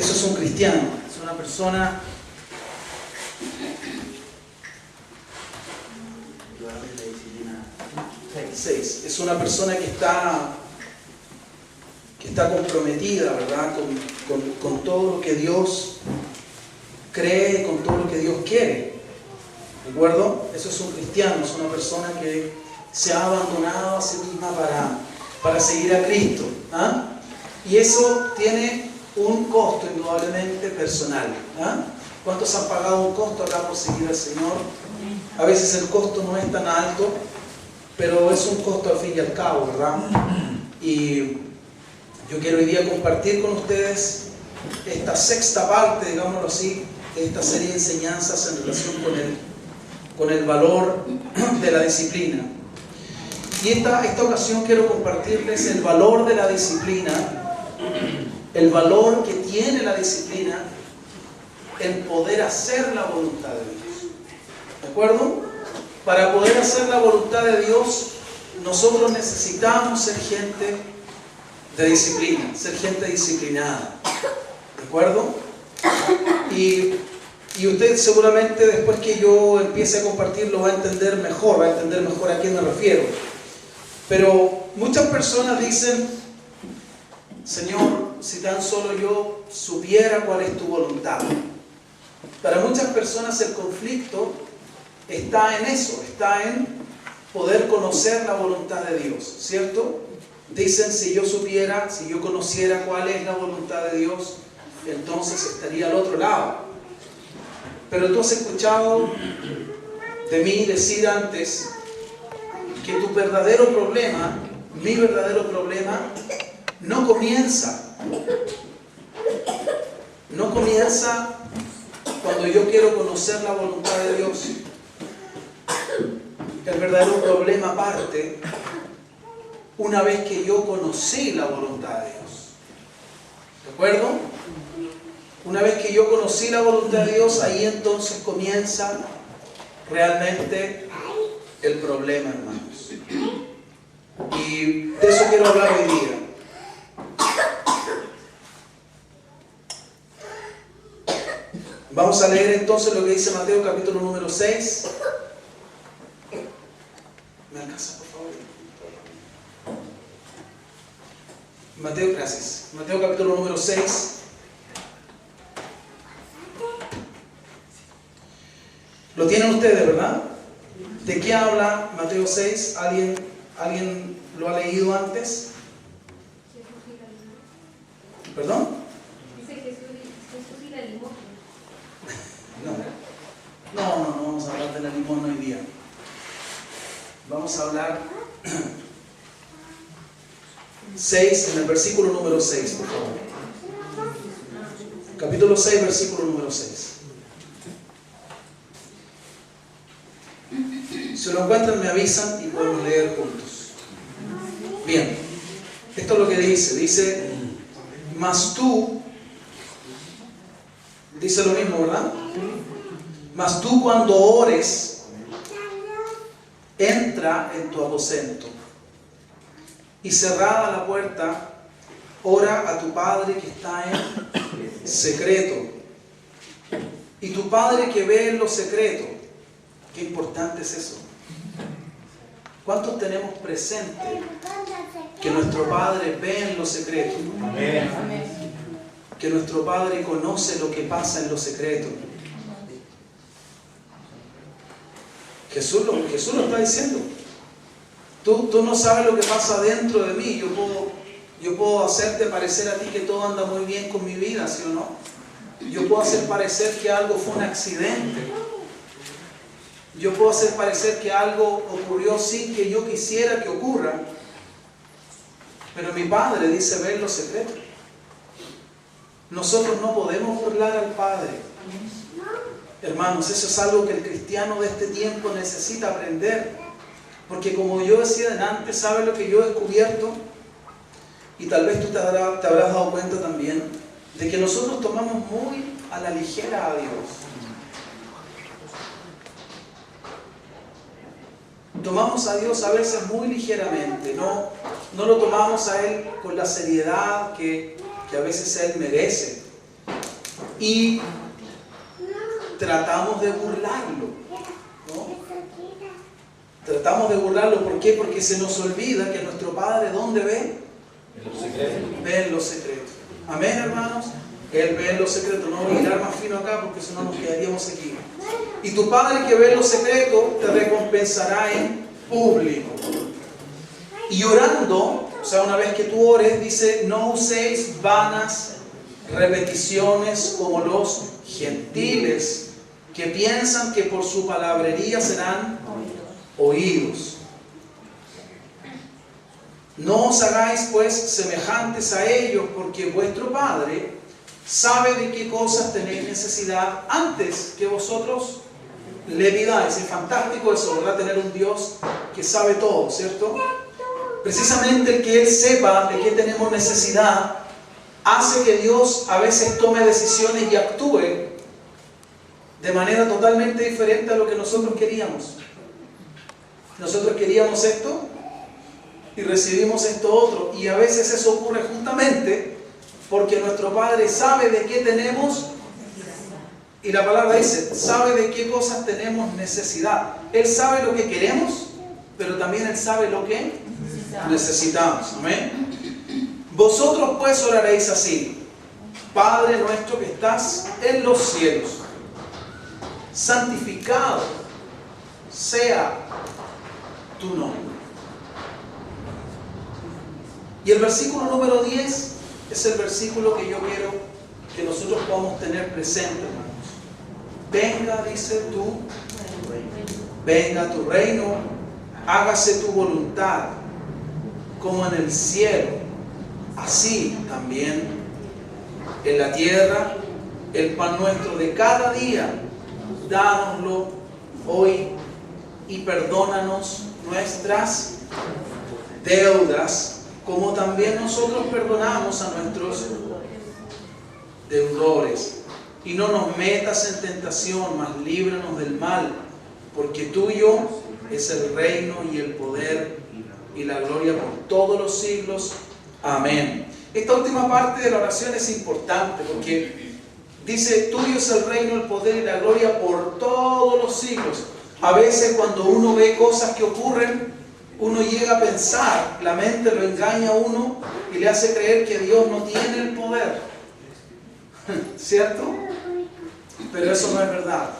Eso es un cristiano, es una persona... Es una persona que está comprometida, ¿verdad? Con todo lo que Dios cree, con todo lo que Dios quiere. ¿De acuerdo? Eso es un cristiano, es una persona que se ha abandonado a sí misma para seguir a Cristo. ¿Ah? Y eso tiene un costo indudablemente personal. ¿Ah? ¿Cuántos han pagado un costo acá por seguir al Señor? A veces el costo no es tan alto, pero es un costo al fin y al cabo, ¿verdad? Y yo quiero hoy día compartir con ustedes esta sexta parte, digámoslo así, de esta serie de enseñanzas en relación con el valor de la disciplina. Y esta ocasión quiero compartirles el valor de la disciplina, el valor que tiene la disciplina en poder hacer la voluntad de Dios. ¿De acuerdo? Para poder hacer la voluntad de Dios, nosotros necesitamos ser gente de disciplina, ser gente disciplinada. ¿De acuerdo? Y usted seguramente después que yo empiece a compartirlo va a entender mejor a quién me refiero. Pero muchas personas dicen: Señor, si tan solo yo supiera cuál es tu voluntad. Para muchas personas el conflicto está en eso, está en poder conocer la voluntad de Dios, ¿cierto? Dicen: si yo supiera, si yo conociera cuál es la voluntad de Dios, entonces estaría al otro lado. Pero tú has escuchado de mí decir antes que tu verdadero problema, mi verdadero problema, no comienza cuando yo quiero conocer la voluntad de Dios. El verdadero problema parte una vez que yo conocí la voluntad de Dios. ¿De acuerdo? Una vez que yo conocí la voluntad de Dios, ahí entonces comienza realmente el problema, hermanos. Y de eso quiero hablar hoy día. Vamos a leer entonces lo que dice Mateo capítulo número 6. ¿Me alcanza, por favor? Mateo, gracias. Mateo capítulo número 6. Lo tienen ustedes, ¿verdad? ¿De qué habla Mateo 6? ¿Alguien lo ha leído antes? ¿Perdón? Dice Jesús y la limosna. No vamos a hablar de la limosna hoy día. Vamos a hablar 6, en el versículo número 6, por favor. Capítulo 6, versículo número 6. Si lo encuentran, me avisan y podemos leer juntos. Bien, esto es lo que dice, mas tú, dice lo mismo, ¿verdad? Mas tú cuando ores, entra en tu aposento y cerrada la puerta, ora a tu Padre que está en secreto. Y tu Padre que ve en lo secreto. Qué importante es eso. ¿Cuántos tenemos presente que nuestro Padre ve en lo secreto? Amén. Que nuestro Padre conoce lo que pasa en lo secreto. Jesús lo está diciendo. Tú no sabes lo que pasa dentro de mí. Yo puedo hacerte parecer a ti que todo anda muy bien con mi vida, ¿sí o no? Yo puedo hacer parecer que algo fue un accidente. Yo puedo hacer parecer que algo ocurrió sin que yo quisiera que ocurra. Pero mi Padre dice ver lo secreto. Nosotros no podemos burlar al Padre. Hermanos, eso es algo que el cristiano de este tiempo necesita aprender. Porque como yo decía antes, ¿sabes lo que yo he descubierto? Y tal vez tú te habrás dado cuenta también, de que nosotros tomamos muy a la ligera a Dios. Tomamos a Dios a veces muy ligeramente, no lo tomamos a Él con la seriedad que a veces Él merece. y tratamos de burlarlo, ¿no? Tratamos de burlarlo, ¿por qué? Porque se nos olvida que nuestro Padre, ¿dónde ve? En los secretos. Ve en los secretos. Amén, hermanos. Él ve en los secretos. No voy a mirar más fino acá porque si no nos quedaríamos aquí. Y tu Padre que ve en los secretos te recompensará en público. Y orando, o sea, una vez que tú ores, dice, no uséis vanas repeticiones como los gentiles, que piensan que por su palabrería serán oídos. No os hagáis pues semejantes a ellos, porque vuestro Padre sabe de qué cosas tenéis necesidad antes que vosotros le pidáis. Es fantástico eso, ¿verdad? Tener un Dios que sabe todo, ¿cierto? Precisamente el que Él sepa de qué tenemos necesidad hace que Dios a veces tome decisiones y actúe de manera totalmente diferente a lo que nosotros queríamos. Nosotros queríamos esto y recibimos esto otro. Y a veces eso ocurre justamente porque nuestro Padre sabe de qué tenemos, y la palabra dice, sabe de qué cosas tenemos necesidad. Él sabe lo que queremos, pero también Él sabe lo que necesitamos. Amén. Vosotros pues oraréis así: Padre nuestro que estás en los cielos, santificado sea tu nombre. Y el versículo número 10 es el versículo que yo quiero que nosotros podamos tener presente, hermanos. Venga, dice tú, venga tu reino, hágase tu voluntad, como en el cielo, así también en la tierra. El pan nuestro de cada día, dánoslo hoy, y perdónanos nuestras deudas, como también nosotros perdonamos a nuestros deudores. Y no nos metas en tentación, mas líbranos del mal, porque tuyo es el reino y el poder y la gloria por todos los siglos. Amén. Esta última parte de la oración es importante porque dice, tuyo es el reino, el poder y la gloria por todos los siglos. A veces cuando uno ve cosas que ocurren, uno llega a pensar, la mente lo engaña a uno y le hace creer que Dios no tiene el poder. ¿Cierto? Pero eso no es verdad.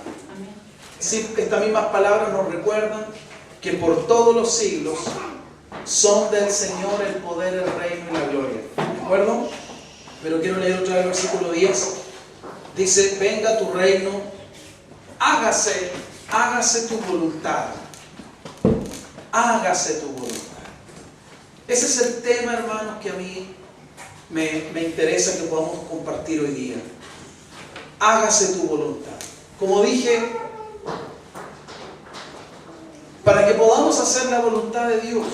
Sí, estas mismas palabras nos recuerdan que por todos los siglos son del Señor el poder, el reino y la gloria. ¿De acuerdo? Pero quiero leer otra vez el versículo 10. Dice, venga tu reino, hágase tu voluntad. Hágase tu voluntad. Ese es el tema, hermanos, que a mí me interesa que podamos compartir hoy día. Hágase tu voluntad. Como dije, para que podamos hacer la voluntad de Dios,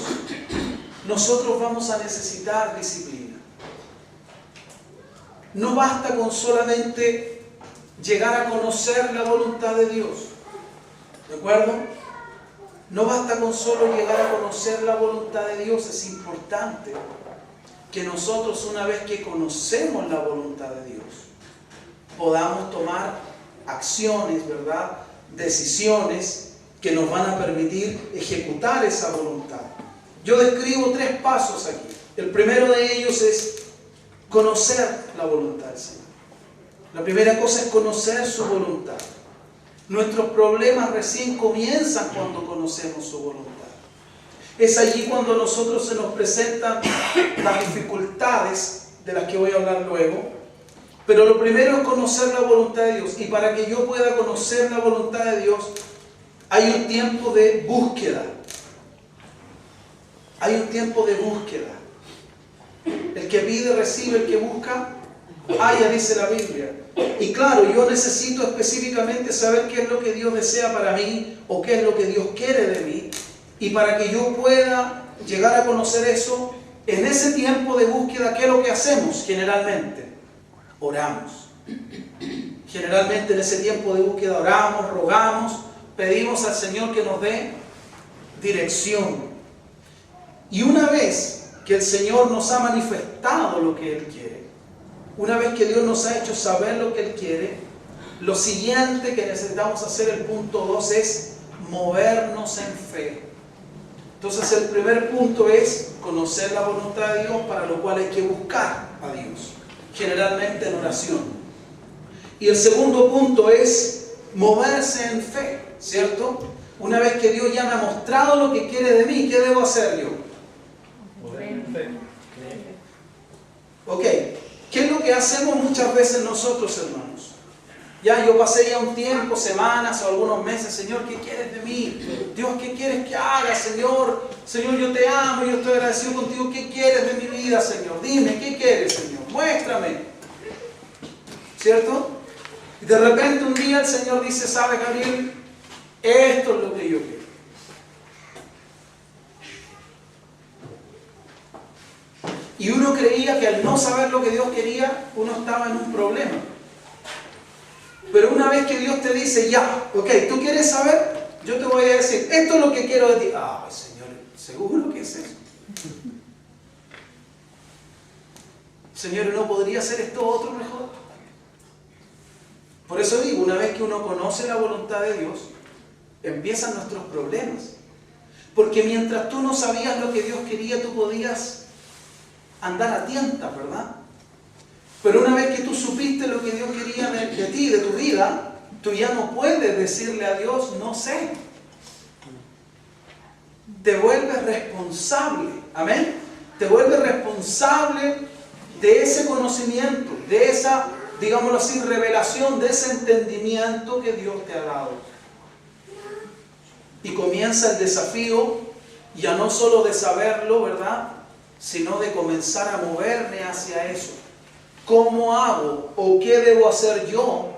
nosotros vamos a necesitar disciplina. No basta con solamente llegar a conocer la voluntad de Dios. ¿De acuerdo? No basta con solo llegar a conocer la voluntad de Dios. Es importante que nosotros, una vez que conocemos la voluntad de Dios, podamos tomar acciones, ¿verdad? Decisiones que nos van a permitir ejecutar esa voluntad. Yo describo 3 pasos aquí. El primero de ellos es conocer la voluntad del Señor. La primera cosa es conocer su voluntad. Nuestros problemas recién comienzan cuando conocemos su voluntad. Es allí cuando a nosotros se nos presentan las dificultades de las que voy a hablar luego. Pero lo primero es conocer la voluntad de Dios. Y para que yo pueda conocer la voluntad de Dios, hay un tiempo de búsqueda. Hay un tiempo de búsqueda. El que pide, recibe; el que busca, halla, dice la Biblia. Y claro, yo necesito específicamente saber qué es lo que Dios desea para mí, o qué es lo que Dios quiere de mí. Y para que yo pueda llegar a conocer eso, en ese tiempo de búsqueda, ¿qué es lo que hacemos generalmente? Oramos. Generalmente en ese tiempo de búsqueda oramos, rogamos, pedimos al Señor que nos dé dirección. Y una vez que el Señor nos ha manifestado lo que Él quiere, una vez que Dios nos ha hecho saber lo que Él quiere, lo siguiente que necesitamos hacer, el punto 2, es movernos en fe. Entonces el primer punto es conocer la voluntad de Dios, para lo cual hay que buscar a Dios, generalmente en oración. Y el segundo punto es moverse en fe, ¿cierto? Una vez que Dios ya me ha mostrado lo que quiere de mí, ¿qué debo hacer yo? Ok, ¿qué es lo que hacemos muchas veces nosotros, hermanos? Ya yo pasé ya un tiempo, semanas o algunos meses. Señor, ¿qué quieres de mí? Dios, ¿qué quieres que haga, Señor? Señor, yo te amo, yo estoy agradecido contigo. ¿Qué quieres de mi vida, Señor? Dime, ¿qué quieres, Señor? Muéstrame. ¿Cierto? Y de repente un día el Señor dice, ¿sabes, Gabriel? Esto es lo que yo quiero. Y uno creía que al no saber lo que Dios quería, uno estaba en un problema. Pero una vez que Dios te dice, ya, ok, ¿tú quieres saber? Yo te voy a decir, esto es lo que quiero de ti. Ah, Señor, ¿seguro que es eso? Señor, ¿no podría hacer esto otro mejor? Por eso digo, una vez que uno conoce la voluntad de Dios, empiezan nuestros problemas. Porque mientras tú no sabías lo que Dios quería, tú podías andar a tientas, ¿verdad? Pero una vez que tú supiste lo que Dios quería de ti, de tu vida, tú ya no puedes decirle a Dios, no sé. Te vuelves responsable, amén. Te vuelves responsable de ese conocimiento, de esa, digámoslo así, revelación, de ese entendimiento que Dios te ha dado. Y comienza el desafío, ya no solo de saberlo, ¿verdad?, sino de comenzar a moverme hacia eso. ¿Cómo hago o qué debo hacer yo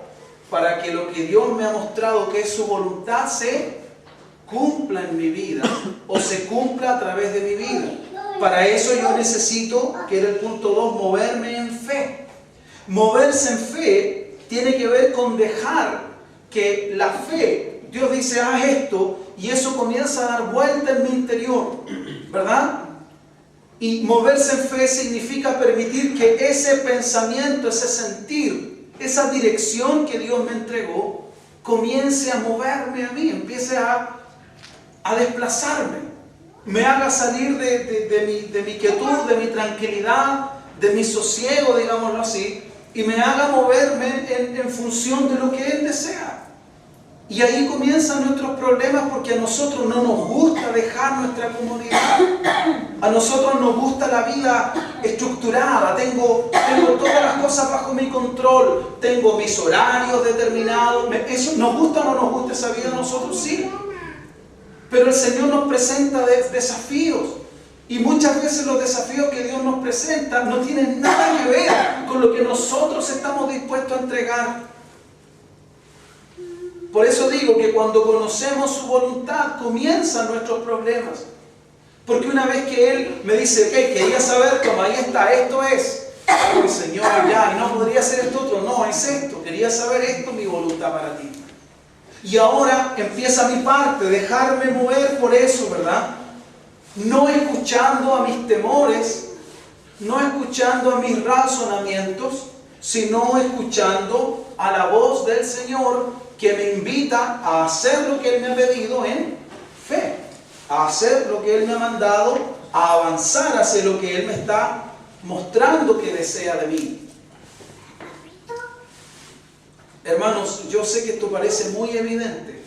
para que lo que Dios me ha mostrado que es su voluntad se cumpla en mi vida o se cumpla a través de mi vida? Para eso yo necesito, que era el punto 2, moverme en fe. Moverse en fe tiene que ver con dejar que la fe, Dios dice, haz esto, y eso comienza a dar vuelta en mi interior, ¿verdad? Y moverse en fe significa permitir que ese pensamiento, ese sentir, esa dirección que Dios me entregó, comience a moverme a mí, empiece a desplazarme, me haga salir de mi quietud, de mi tranquilidad, de mi sosiego, digámoslo así, y me haga moverme en función de lo que Él desea. Y ahí comienzan nuestros problemas, porque a nosotros no nos gusta dejar nuestra comodidad. A nosotros nos gusta la vida estructurada. Tengo todas las cosas bajo mi control. Tengo mis horarios determinados. ¿Eso nos gusta o no nos gusta esa vida? A nosotros sí. Pero el Señor nos presenta desafíos. Y muchas veces los desafíos que Dios nos presenta no tienen nada que ver con lo que nosotros estamos dispuestos a entregar. Por eso digo que cuando conocemos su voluntad, comienzan nuestros problemas. Porque una vez que Él me dice, ok, quería saber, como ahí está, esto es. Ay, Señor, ya, y no podría ser esto otro. No, es esto. Quería saber esto, mi voluntad para ti. Y ahora empieza mi parte, dejarme mover por eso, ¿verdad? No escuchando a mis temores, no escuchando a mis razonamientos, sino escuchando a la voz del Señor, que me invita a hacer lo que Él me ha pedido en fe, a hacer lo que Él me ha mandado, a avanzar hacia lo que Él me está mostrando que desea de mí. Hermanos, yo sé que esto parece muy evidente,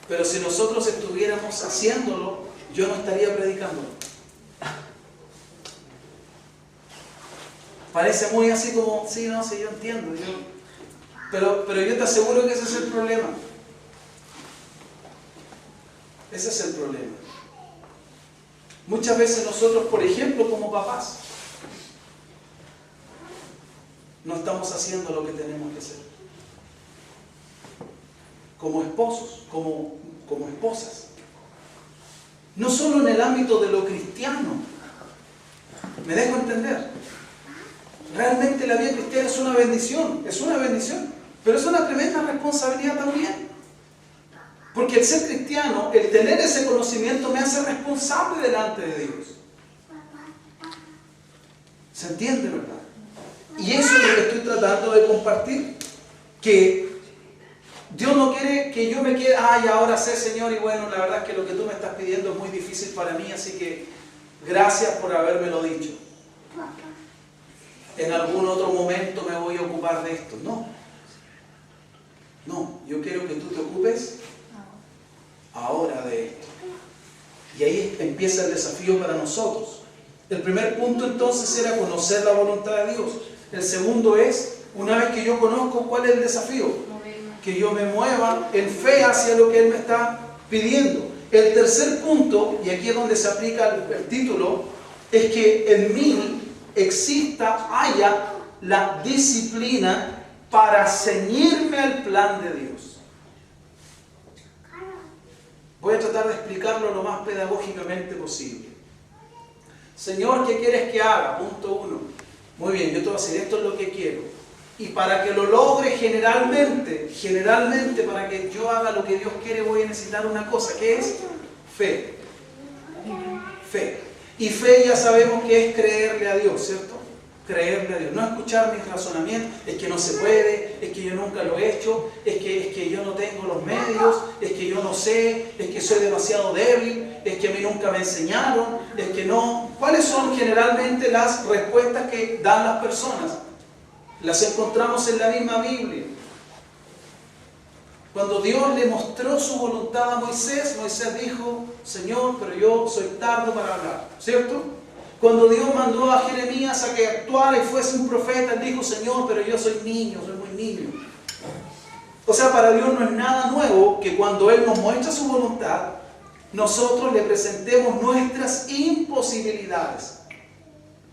pero si nosotros estuviéramos haciéndolo, yo no estaría predicando. Parece muy así como, sí, no sé, yo entiendo, pero yo te aseguro que ese es el problema. Ese es el problema. Muchas veces nosotros, por ejemplo, como papás, no estamos haciendo lo que tenemos que hacer. Como esposos, como esposas. No solo en el ámbito de lo cristiano. ¿Me dejo entender? Realmente la vida cristiana es una bendición, pero es una tremenda responsabilidad también. Porque el ser cristiano, el tener ese conocimiento me hace responsable delante de Dios. ¿Se entiende, verdad? Y eso es lo que estoy tratando de compartir. Que Dios no quiere que yo me quede, y ahora sé, Señor, y bueno, la verdad es que lo que tú me estás pidiendo es muy difícil para mí, así que gracias por habérmelo dicho. En algún otro momento me voy a ocupar de esto. No, yo quiero que tú te ocupes ahora de esto. Y ahí empieza el desafío para nosotros. El primer punto entonces era conocer la voluntad de Dios. El segundo es, una vez que yo conozco, ¿cuál es el desafío? Que yo me mueva en fe hacia lo que Él me está pidiendo. El tercer punto, y aquí es donde se aplica el título, es que en mí haya la disciplina para ceñirme al plan de Dios. Voy a tratar de explicarlo lo más pedagógicamente posible. Señor, ¿qué quieres que haga? Punto 1. Muy bien, yo te voy a decir, esto es lo que quiero. Y para que lo logre generalmente, para que yo haga lo que Dios quiere, voy a necesitar una cosa, que es fe. Fe. Y fe ya sabemos que es creerle a Dios, ¿cierto? Creerle a Dios. No escuchar mis razonamientos, es que no se puede, es que yo nunca lo he hecho, es que yo no tengo los medios, es que yo no sé, es que soy demasiado débil, es que a mí nunca me enseñaron, es que no. ¿Cuáles son generalmente las respuestas que dan las personas? Las encontramos en la misma Biblia. Cuando Dios le mostró su voluntad a Moisés, Moisés dijo, Señor, pero yo soy tardo para hablar, ¿cierto? Cuando Dios mandó a Jeremías a que actuara y fuese un profeta, él dijo, Señor, pero yo soy niño, soy muy niño. O sea, para Dios no es nada nuevo que cuando Él nos muestra su voluntad, nosotros le presentemos nuestras imposibilidades,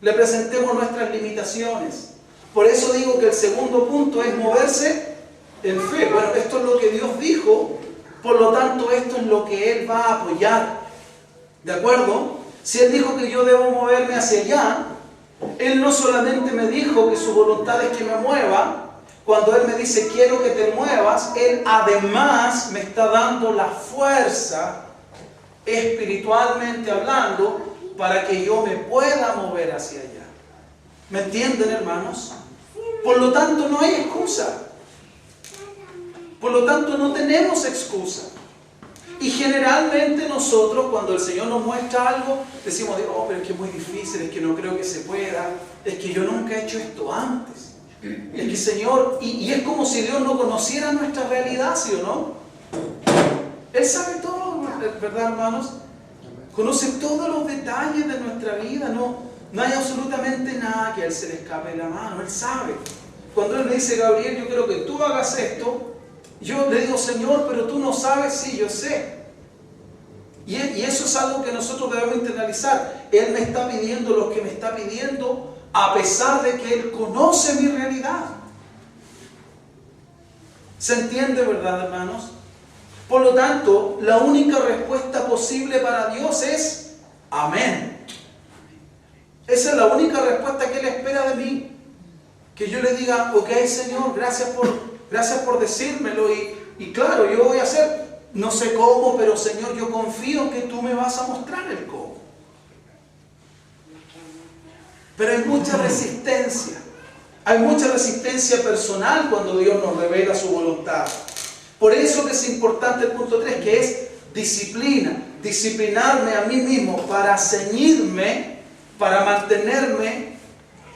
le presentemos nuestras limitaciones. Por eso digo que el segundo punto es moverse en fe. Bueno, esto es lo que Dios dijo, por lo tanto esto es lo que Él va a apoyar. ¿De acuerdo? Si Él dijo que yo debo moverme hacia allá, Él no solamente me dijo que su voluntad es que me mueva. Cuando Él me dice quiero que te muevas, Él además me está dando la fuerza, espiritualmente hablando, para que yo me pueda mover hacia allá. ¿Me entienden, hermanos? Por lo tanto, no hay excusa. Por lo tanto, no tenemos excusa. Y generalmente nosotros, cuando el Señor nos muestra algo, decimos, pero es que es muy difícil, es que no creo que se pueda, es que yo nunca he hecho esto antes. Es que, Señor, y es como si Dios no conociera nuestra realidad, ¿sí o no? Él sabe todo, ¿verdad, hermanos? Conoce todos los detalles de nuestra vida, no hay absolutamente nada que a Él se le escape de la mano, Él sabe. Cuando Él me dice, Gabriel, yo quiero que tú hagas esto, yo le digo, Señor, pero tú no sabes, sí, yo sé. Y eso es algo que nosotros debemos internalizar. Él me está pidiendo lo que me está pidiendo, a pesar de que Él conoce mi realidad. ¿Se entiende, verdad, hermanos? Por lo tanto, la única respuesta posible para Dios es amén. Esa es la única respuesta que Él espera de mí. Que yo le diga, ok, Señor, gracias por decírmelo y claro, yo voy a hacer, no sé cómo, pero Señor, yo confío que tú me vas a mostrar el cómo. Pero hay mucha resistencia. Hay mucha resistencia personal cuando Dios nos revela su voluntad. Por eso que es importante el punto 3, que es disciplina. Disciplinarme a mí mismo para ceñirme, para mantenerme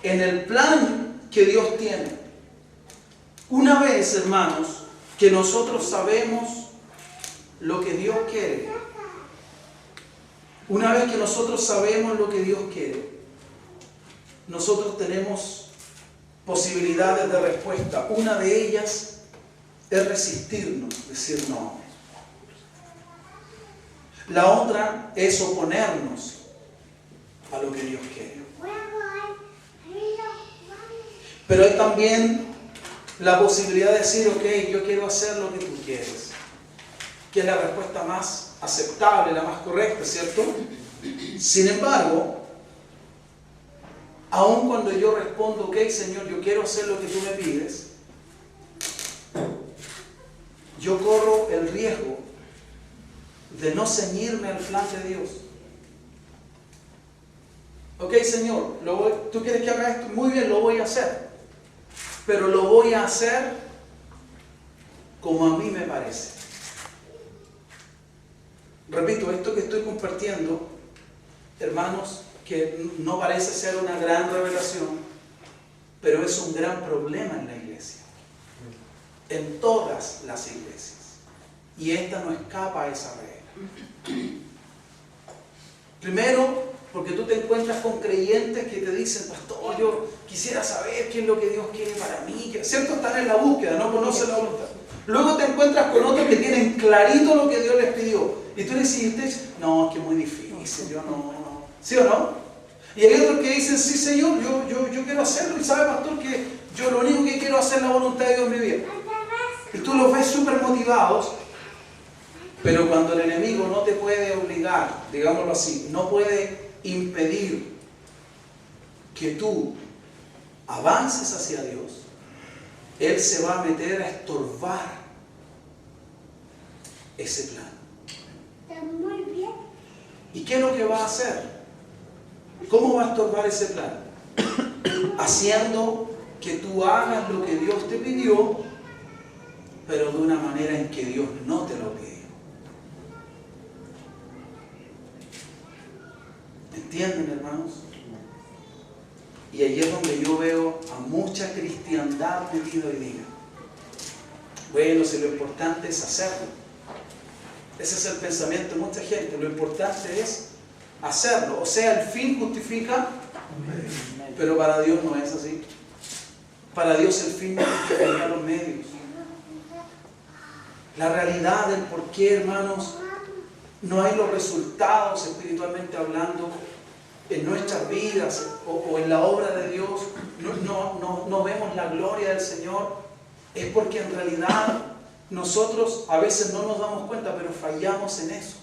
en el plan que Dios tiene. Una vez, hermanos, que nosotros sabemos lo que Dios quiere, una vez que nosotros sabemos lo que Dios quiere, nosotros tenemos posibilidades de respuesta. Una de ellas es resistirnos, decir no. La otra es oponernos a lo que Dios quiere. Pero hay también la posibilidad de decir, ok, yo quiero hacer lo que tú quieres, que es la respuesta más aceptable, la más correcta, ¿cierto? Sin embargo, aun cuando yo respondo, ok, Señor, yo quiero hacer lo que tú me pides, yo corro el riesgo de no ceñirme al plan de Dios. Ok, Señor, tú quieres que haga esto, muy bien, lo voy a hacer. pero lo voy a hacer como a mí me parece. Repito, esto que estoy compartiendo, hermanos, que no parece ser una gran revelación, pero es un gran problema en la iglesia, en todas las iglesias, y esta no escapa a esa regla. Primero, porque tú te encuentras con creyentes que te dicen: pastor, yo quisiera saber qué es lo que Dios quiere para mí, que cierto, están en la búsqueda, no conocen la voluntad. Luego te encuentras con otros que tienen clarito lo que Dios les pidió, y tú le dices: no, es que es muy difícil, yo no. ¿Sí o no? Y hay otros que dicen: sí, Señor, yo quiero hacerlo, y sabe, pastor, que yo lo único que quiero es hacer la voluntad de Dios en mi vida. Y tú los ves súper motivados, pero cuando el enemigo no te puede obligar, digámoslo así, no puede impedir que tú avances hacia Dios, Él se va a meter a estorbar ese plan. Está muy bien. ¿Y qué es lo que va a hacer? ¿Cómo va a estorbar ese plan? Haciendo que tú hagas lo que Dios te pidió, pero de una manera en que Dios no te lo pidió. ¿Entienden, hermanos? Y ahí es donde yo veo a mucha cristiandad metida hoy día. Bueno, si lo importante es hacerlo. Ese es el pensamiento de mucha gente. Lo importante es hacerlo. O sea, el fin justifica, pero para Dios no es así. Para Dios el fin no justifica los medios. La realidad del por qué, hermanos, no hay los resultados espiritualmente hablando en nuestras vidas o en la obra de Dios, no vemos la gloria del Señor, es porque en realidad nosotros a veces no nos damos cuenta, pero fallamos en eso.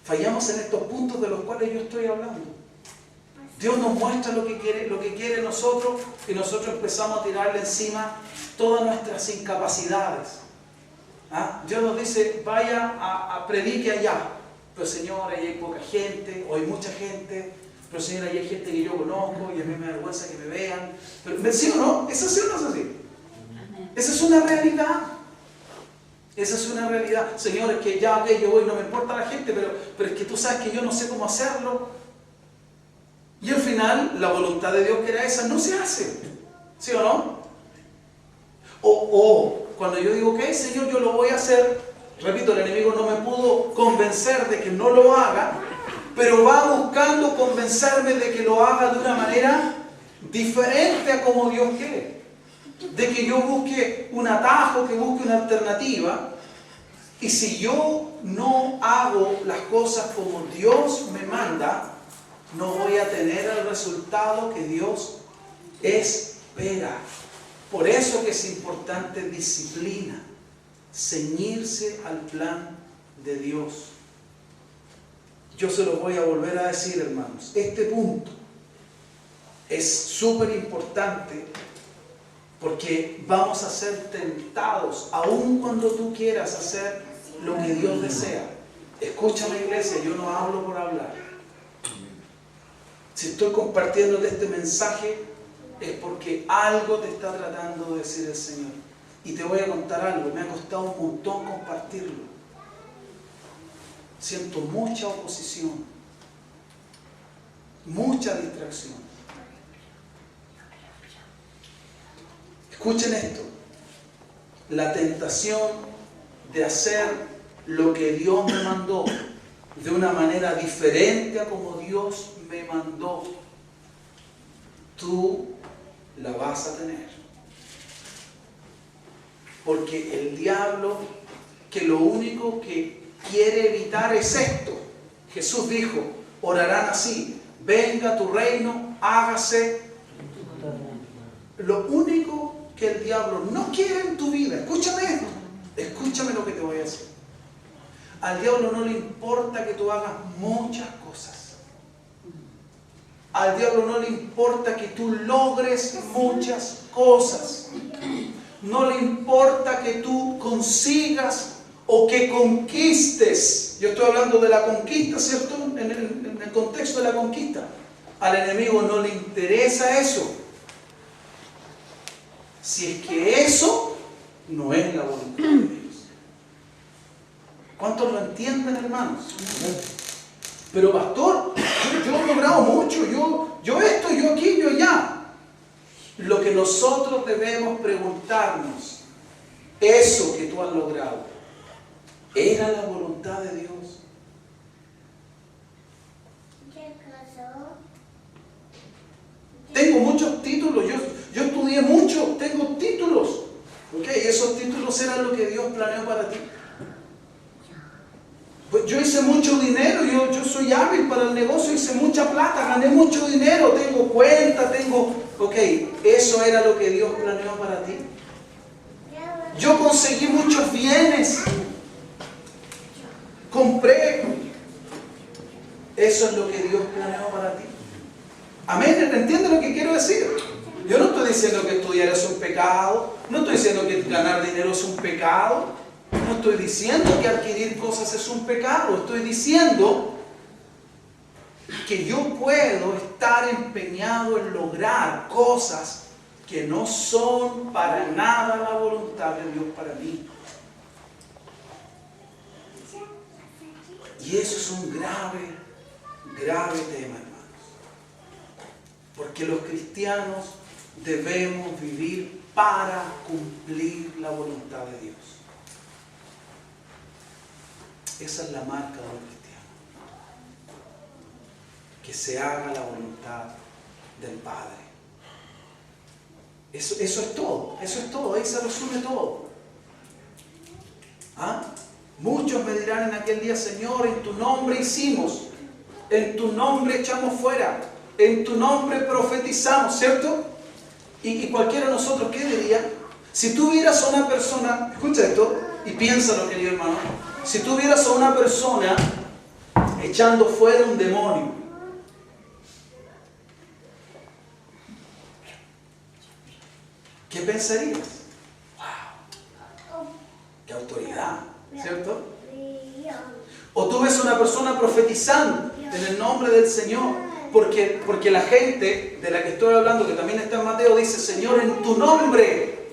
Fallamos en estos puntos de los cuales yo estoy hablando. Dios nos muestra lo que quiere nosotros, y nosotros empezamos a tirarle encima todas nuestras incapacidades. Dios nos dice: vaya a predique allá. Pero Señor, ahí hay poca gente, o hay mucha gente. Pero Señor, ahí hay gente que yo conozco y a mí me da vergüenza que me vean. Pero, ¿sí o no? ¿Es así o no es así? Esa es una realidad. Esa es una realidad. Señor, es que ya, yo voy, no me importa la gente, pero es que tú sabes que yo no sé cómo hacerlo. Y al final, la voluntad de Dios, que era esa, no se hace. ¿Sí o no? O cuando yo digo: ok, Señor, yo lo voy a hacer. Repito, el enemigo no me pudo convencer de que no lo haga, pero va buscando convencerme de que lo haga de una manera diferente a como Dios quiere. De que yo busque un atajo, que busque una alternativa. Y si yo no hago las cosas como Dios me manda, no voy a tener el resultado que Dios espera. Por eso que es importante disciplina, ceñirse al plan de Dios. Yo se lo voy a volver a decir, hermanos. Este punto es súper importante, porque vamos a ser tentados, aun cuando tú quieras hacer lo que Dios desea. Escúchame, iglesia, yo no hablo por hablar. Si estoy compartiéndote este mensaje, es porque algo te está tratando de decir el Señor. Y te voy a contar algo, me ha costado un montón compartirlo. Siento mucha oposición, mucha distracción. Escuchen esto: la tentación de hacer lo que Dios me mandó de una manera diferente a como Dios me mandó, tú la vas a tener. Porque el diablo, que lo único que quiere evitar es esto. Jesús dijo: orarán así: venga tu reino, hágase. Lo único que el diablo no quiere en tu vida, escúchame esto, escúchame lo que te voy a decir. Al diablo no le importa que tú hagas muchas cosas. Al diablo no le importa que tú logres muchas cosas. No le importa que tú consigas o que conquistes. Yo estoy hablando de la conquista, ¿cierto? En el contexto de la conquista. Al enemigo no le interesa eso. si es que eso no es la voluntad de Dios. ¿Cuántos lo entienden, hermanos? Pero pastor, yo he logrado mucho, yo esto, yo aquí, yo allá. Lo que nosotros debemos preguntarnos, eso que tú has logrado, ¿era la voluntad de Dios? Tengo muchos títulos, yo estudié mucho, tengo títulos. ¿Ok? Esos títulos eran lo que Dios planeó para ti. Pues yo hice mucho dinero, yo soy hábil para el negocio, hice mucha plata, gané mucho dinero, tengo cuenta, Ok, eso era lo que Dios planeó para ti. Yo conseguí muchos bienes, compré. Eso es lo que Dios planeó para ti. Amén, ¿entiendes lo que quiero decir? Yo no estoy diciendo que estudiar es un pecado, no estoy diciendo que ganar dinero es un pecado, no estoy diciendo que adquirir cosas es un pecado, estoy diciendo que yo puedo estar empeñado en lograr cosas que no son para nada la voluntad de Dios para mí. Y eso es un grave tema, hermanos. Porque los cristianos debemos vivir para cumplir la voluntad de Dios. Esa es la marca de los cristianos. Que se haga la voluntad del Padre. Eso es todo, ahí se resume todo. ¿Ah? Muchos me dirán en aquel día, Señor, en tu nombre hicimos, en tu nombre echamos fuera, en tu nombre profetizamos, ¿cierto? Y cualquiera de nosotros, ¿qué diría? Si tú vieras a una persona, escucha esto y piénsalo, querido hermano, si tú vieras a una persona echando fuera un demonio, ¿qué pensarías? ¡Wow! ¡Qué autoridad! ¿Cierto? O tú ves a una persona profetizando en el nombre del Señor, porque la gente de la que estoy hablando, que también está en Mateo, dice, Señor, en tu nombre.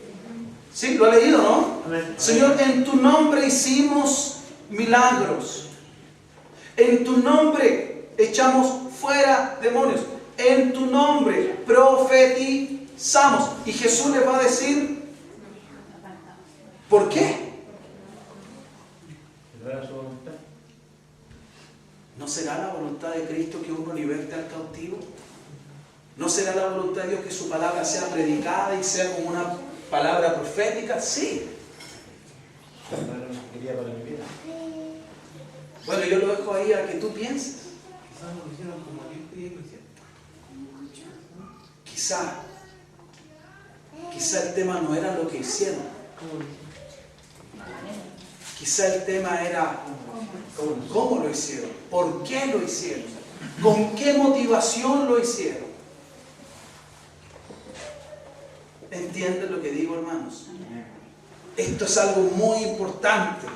¿Sí? ¿Lo ha leído, no? Amén. Señor, en tu nombre hicimos milagros. En tu nombre echamos fuera demonios. En tu nombre profetizamos. Y Jesús les va a decir, ¿por qué? ¿No será la voluntad de Cristo que uno liberte al cautivo? ¿No será la voluntad de Dios que su palabra sea predicada y sea como una palabra profética? Sí. Bueno, yo lo dejo ahí a que tú pienses. Quizás lo hicieron como Dios quería que lo hicieran. Quizá el tema no era lo que hicieron. Quizá el tema era cómo lo hicieron, por qué lo hicieron, con qué motivación lo hicieron. ¿Entienden lo que digo, hermanos? Esto es algo muy importante.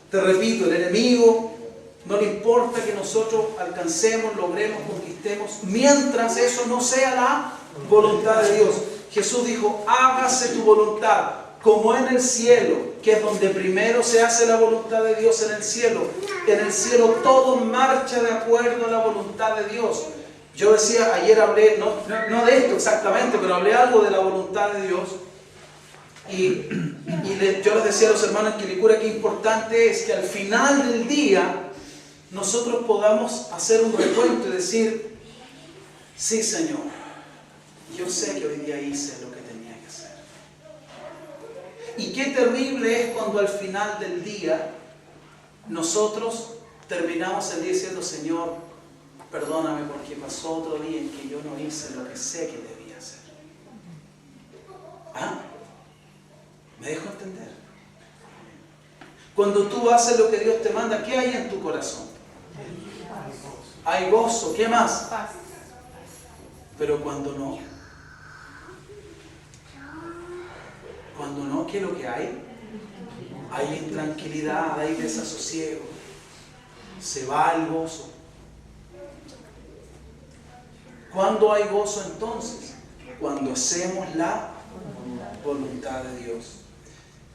Te repito, el enemigo no le importa que nosotros alcancemos, logremos, conquistemos, mientras eso no sea la voluntad de Dios. Jesús dijo, hágase tu voluntad, como en el cielo, que es donde primero se hace la voluntad de Dios en el cielo. En el cielo todo marcha de acuerdo a la voluntad de Dios. Yo decía, ayer hablé, no de esto exactamente, pero hablé algo de la voluntad de Dios. Yo les decía a los hermanos en Quilicura que importante es que al final del día nosotros podamos hacer un recuento y decir, sí, Señor, yo sé que hoy día hice lo que tenía que hacer. Y qué terrible es cuando al final del día nosotros terminamos el día diciendo, Señor, perdóname porque pasó otro día en que yo no hice lo que sé que debía hacer. ¿Ah? ¿Me dejo entender? Cuando tú haces lo que Dios te manda, ¿qué hay en tu corazón? Hay gozo. ¿Qué más? Pero cuando no, ¿qué es lo que hay? Hay intranquilidad, hay desasosiego. Se va el gozo. ¿Cuándo hay gozo entonces? Cuando hacemos la voluntad de Dios.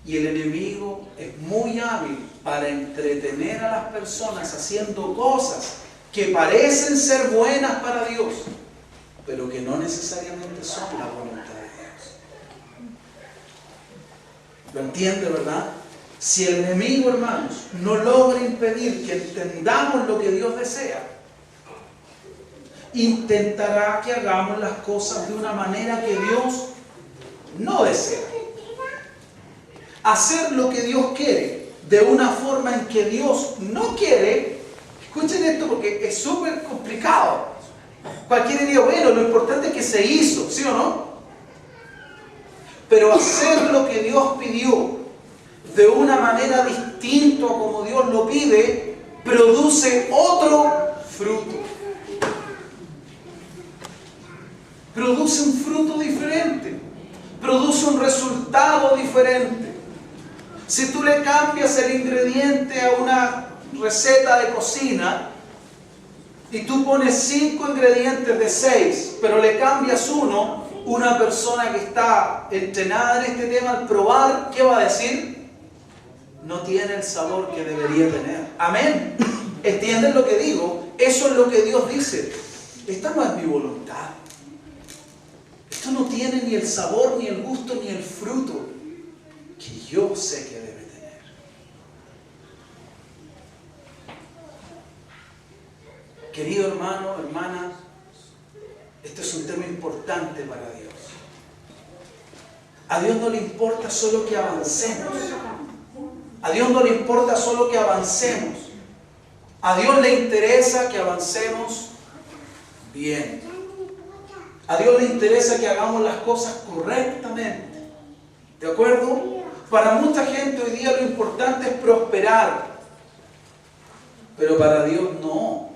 Y el enemigo es muy hábil para entretener a las personas haciendo cosas que parecen ser buenas para Dios, pero que no necesariamente son la voluntad de Dios. ¿Lo entiende, verdad? Si el enemigo, hermanos, no logra impedir que entendamos lo que Dios desea, intentará que hagamos las cosas de una manera que Dios no desea. Hacer lo que Dios quiere de una forma en que Dios no quiere. Escuchen esto porque es súper complicado. Cualquiera diría, bueno, lo importante es que se hizo, ¿sí o no? Pero hacer lo que Dios pidió de una manera distinta a como Dios lo pide, produce otro fruto. Produce un fruto diferente. Produce un resultado diferente. Si tú le cambias el ingrediente a una receta de cocina y tú pones 5 ingredientes de 6, pero le cambias uno, una persona que está entrenada en este tema al probar, ¿qué va a decir? No tiene el sabor que debería tener. Amén. ¿Entienden lo que digo? Eso es lo que Dios dice. Esta no es mi voluntad. Esto no tiene ni el sabor, ni el gusto, ni el fruto que yo sé que debe tener. Querido hermano, hermana, este es un tema importante para Dios. A Dios no le importa solo que avancemos. A Dios no le importa solo que avancemos. A Dios le interesa que avancemos bien. A Dios le interesa que hagamos las cosas correctamente. ¿De acuerdo? Para mucha gente hoy día lo importante es prosperar. Pero para Dios no.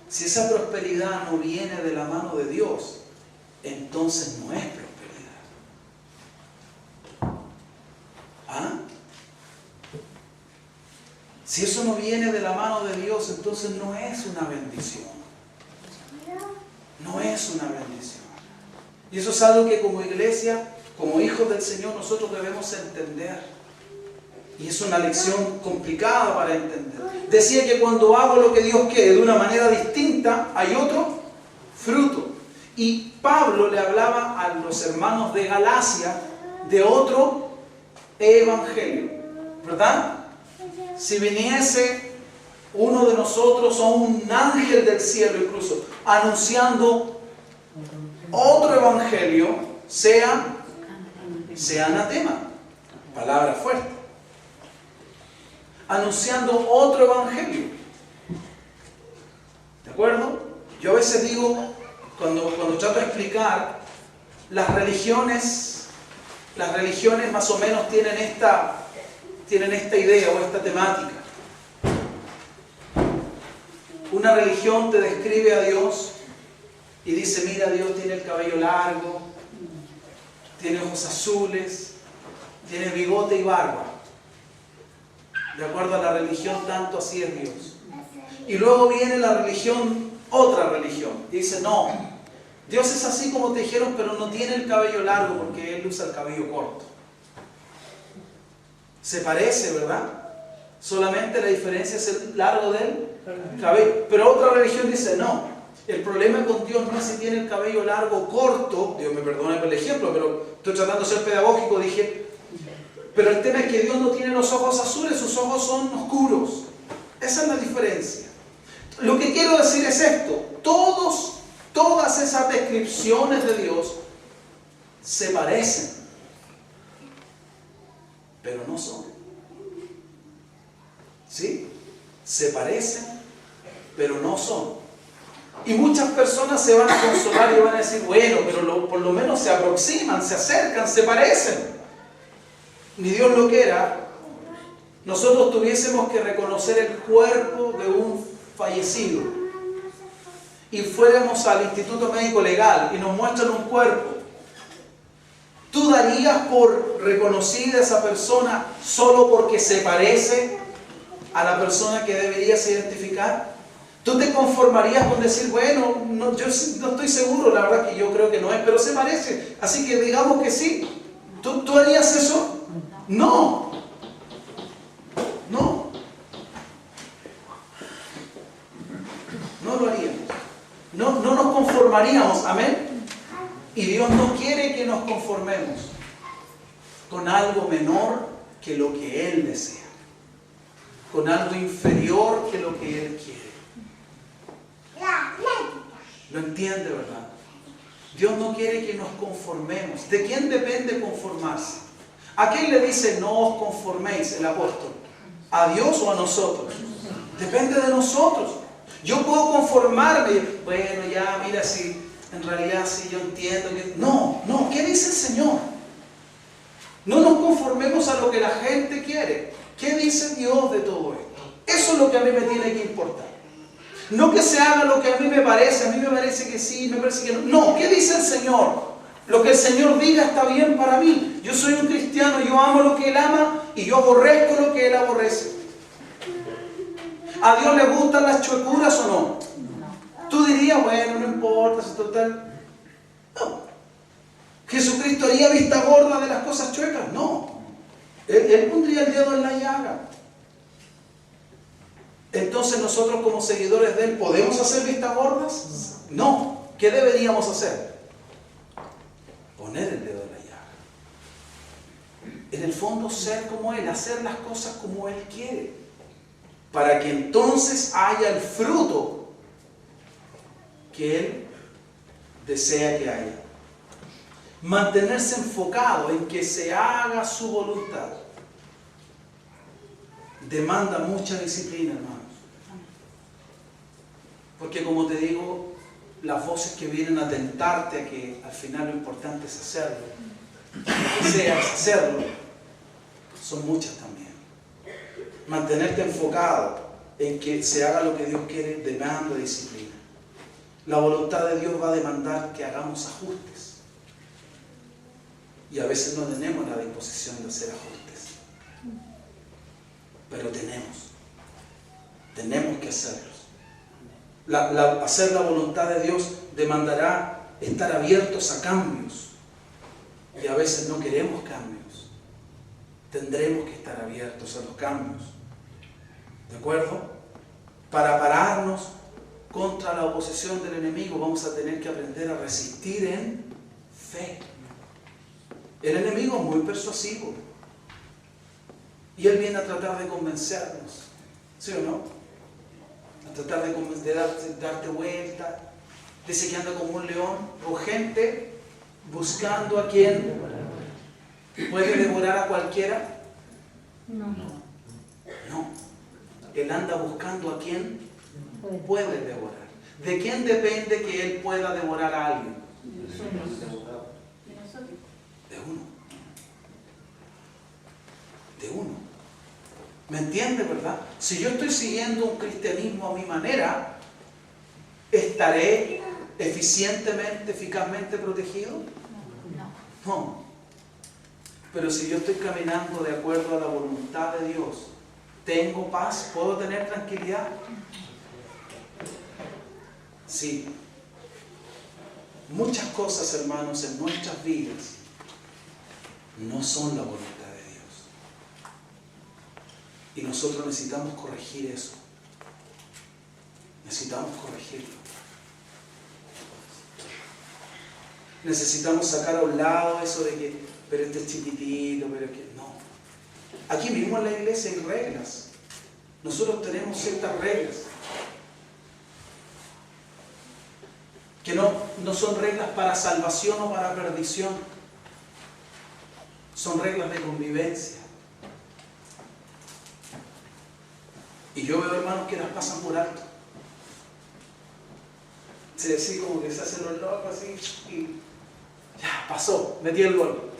Si esa prosperidad no viene de la mano de Dios, entonces no es prosperidad. ¿Ah? Si eso no viene de la mano de Dios, entonces no es una bendición. No es una bendición. Y eso es algo que como iglesia, como hijos del Señor, nosotros debemos entender. Y es una lección complicada para entender. Decía que cuando hago lo que Dios quiere de una manera distinta, hay otro fruto. Y Pablo le hablaba a los hermanos de Galacia de otro evangelio. ¿Verdad? Si viniese uno de nosotros o un ángel del cielo incluso anunciando otro evangelio, sea anatema, palabra fuerte, anunciando otro evangelio. ¿De acuerdo? Yo a veces digo, cuando trato de explicar, las religiones más o menos tienen esta idea o esta temática. Una religión te describe a Dios y dice, mira, Dios tiene el cabello largo, tiene ojos azules, tiene bigote y barba. De acuerdo a la religión, tanto así es Dios. Y luego viene la religión, otra religión, y dice, no, Dios es así como te dijeron, pero no tiene el cabello largo porque Él usa el cabello corto. Se parece, ¿verdad? Solamente la diferencia es el largo del cabello. Pero otra religión dice, no, el problema con Dios no es si tiene el cabello largo o corto. Dios me perdone por el ejemplo, pero estoy tratando de ser pedagógico, dije. Pero el tema es que Dios no tiene los ojos azules, sus ojos son oscuros. Esa es la diferencia. Lo que quiero decir es esto. Todas esas descripciones de Dios se parecen, pero no son. ¿Sí? Se parecen, pero no son. Y muchas personas se van a consolar y van a decir, bueno, pero por lo menos se aproximan, se acercan, se parecen. Ni Dios lo quiera, nosotros tuviésemos que reconocer el cuerpo de un fallecido y fuéramos al Instituto Médico Legal y nos muestran un cuerpo. ¿Tú darías por reconocida a esa persona solo porque se parece a la persona que deberías identificar? ¿Tú te conformarías con decir, bueno, no, yo no estoy seguro, la verdad que yo creo que no es, pero se parece, así que digamos que sí? ¿Tú harías eso? No. No. No lo haríamos. No nos conformaríamos, amén. Y Dios no quiere que nos conformemos con algo menor que lo que Él desea, con algo inferior que lo que Él quiere. ¿Lo entiende, verdad? Dios no quiere que nos conformemos. ¿De quién depende conformarse? ¿A quién le dice no os conforméis el apóstol? ¿A Dios o a nosotros? Depende de nosotros. Yo puedo conformarme. Bueno, ya, mira, si en realidad sí yo entiendo que... No, ¿qué dice el Señor? No nos conformemos a lo que la gente quiere. ¿Qué dice Dios de todo esto? Eso es lo que a mí me tiene que importar. No que se haga lo que a mí me parece que sí, me parece que no. No, ¿qué dice el Señor? Lo que el Señor diga está bien para mí. Yo soy un cristiano, yo amo lo que Él ama y yo aborrezco lo que Él aborrece. ¿A Dios le gustan las chuecuras o no? Tú dirías, bueno, no importa, si total... No. ¿Jesucristo haría vista gorda de las cosas chuecas? No. Él pondría el dedo en la llaga. Entonces nosotros como seguidores de Él, ¿podemos hacer vistas gordas? No. ¿Qué deberíamos hacer? Poner el dedo en la llaga. En el fondo ser como Él, hacer las cosas como Él quiere. Para que entonces haya el fruto que Él desea que haya. Mantenerse enfocado en que se haga su voluntad demanda mucha disciplina, hermanos. Porque como te digo, las voces que vienen a tentarte a que al final lo importante es hacerlo, lo que sea es hacerlo, son muchas también. Mantenerte enfocado en que se haga lo que Dios quiere demanda disciplina. La voluntad de Dios va a demandar que hagamos ajustes. Y a veces no tenemos la disposición de hacer ajustes. Pero tenemos que hacerlos. Hacer la voluntad de Dios demandará estar abiertos a cambios. Y a veces no queremos cambios. Tendremos que estar abiertos a los cambios. ¿De acuerdo? Para pararnos contra la oposición del enemigo vamos a tener que aprender a resistir en fe. El enemigo es muy persuasivo. Y él viene a tratar de convencernos. ¿Sí o no? A tratar de darte vuelta. Dice que anda como un león o gente buscando a quien puede devorar a cualquiera. No. Él anda buscando a quien puede devorar. ¿De quién depende que él pueda devorar a alguien? De uno. ¿Me entiende, verdad? Si yo estoy siguiendo un cristianismo a mi manera, ¿estaré eficazmente protegido? No. Pero si yo estoy caminando de acuerdo a la voluntad de Dios, ¿tengo paz? ¿Puedo tener tranquilidad? Sí. Muchas cosas, hermanos, en nuestras vidas no son la voluntad de Dios. Y nosotros necesitamos corregir eso. Necesitamos corregirlo. Necesitamos sacar a un lado eso de que, pero este es chiquitito, pero es que no. Aquí mismo en la iglesia hay reglas. Nosotros tenemos ciertas reglas. Que no son reglas para salvación o para perdición. Son reglas de convivencia. Y yo veo hermanos que las pasan por alto. Así como que se hacen los locos así y ya, pasó, metí el gol.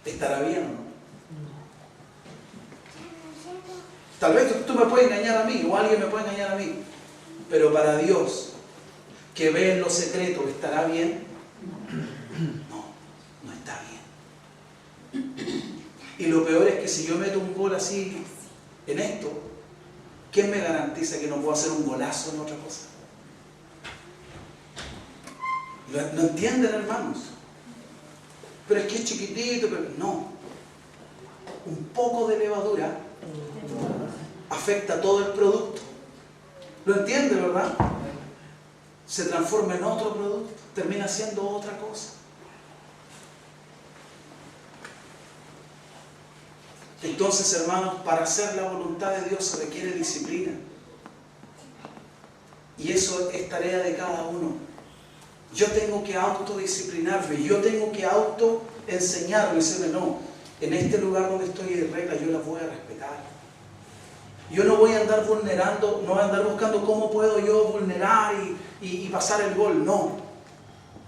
¿Estará bien o no? Tal vez tú me puedes engañar a mí o alguien me puede engañar a mí, pero para Dios, que ve en lo secreto, ¿estará bien? No está bien. Y lo peor es que si yo meto un gol así en esto, ¿quién me garantiza que no puedo hacer un golazo en otra cosa? ¿Lo entienden, hermanos? Pero es que es chiquitito, pero no. Un poco de levadura afecta a todo el producto. ¿Lo entiende, verdad? Se transforma en otro producto, termina siendo otra cosa. Entonces, hermanos, para hacer la voluntad de Dios se requiere disciplina. Y eso es tarea de cada uno. Yo tengo que autodisciplinarme, yo tengo que autoenseñarme, decirme, no, en este lugar donde estoy de regla, yo las voy a respetar. Yo no voy a andar vulnerando, no voy a andar buscando cómo puedo yo vulnerar y pasar el gol, no.